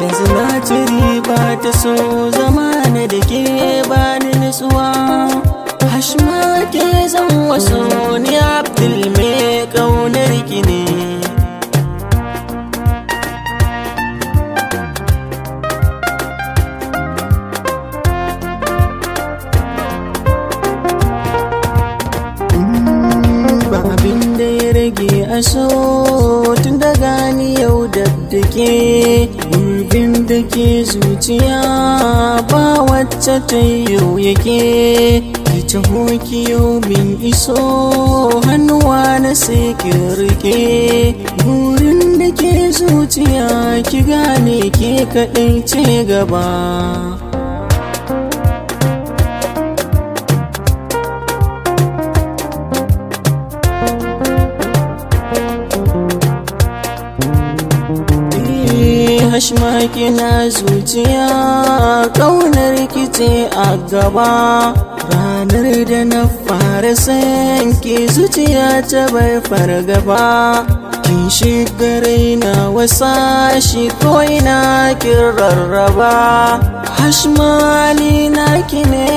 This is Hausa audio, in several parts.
yanzu na ci riba ta so zama na da ke bani nutsuwa. Hashmerh ke zan waso ni Abdul mai ƙaunar ki ne. Ba abin da ya rage a so tun da gani yau da ke gurbin da ke zuciya ba wacce ta yau yake. Ki taho ki yau min iso hannuwa na sai ki rike. Gurin da ke zuciya ki gane ke kaɗai ce gaba. Hashmerh kina zuciya ƙaunar ki ce a gaba. Ranar da na fara san ki zuciya ta bar fargaba. Kin shiga raina wasa shi ko ina kin rarraba. Hashmerh ni naki ne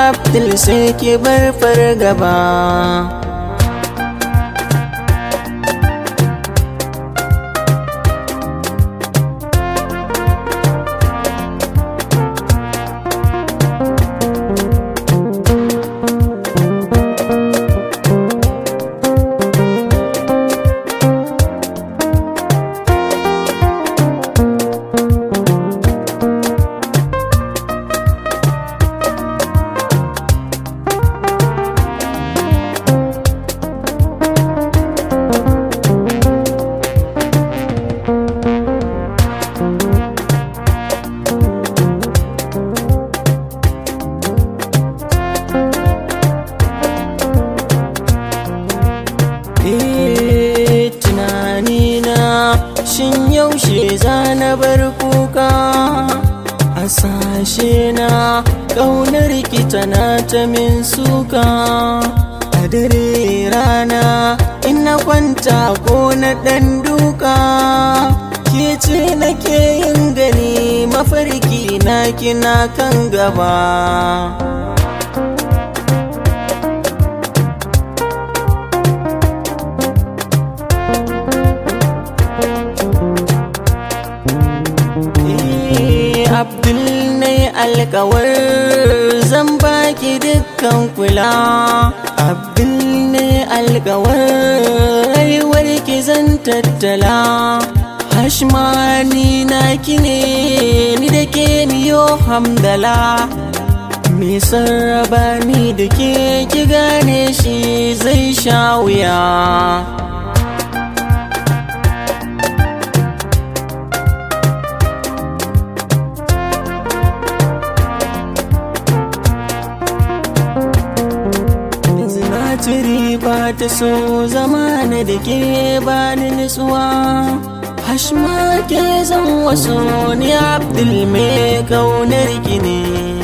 Abdul sai ki bar fargaba. Shin yaushe za na bar kuka a sashe na ƙaunar ki tana ta min suka. A dare rana in na kwanta ko na ɗan duka ke ce nake yin gani mafarki na kina kan gaba. Abdul ne alkawar zan baki dukkan kula. Abdul ne alkawar rayuwar ki zan tattala. Hashmerh ni naki ne ni da ke miyo hamdala. Me sarraba ni da ke ki gane shi zai sha wuya. Riba ta so zama na da ke bani nutsuwa. Hashmerh ke zan waso ni Abdul mai ƙaunar ki ne.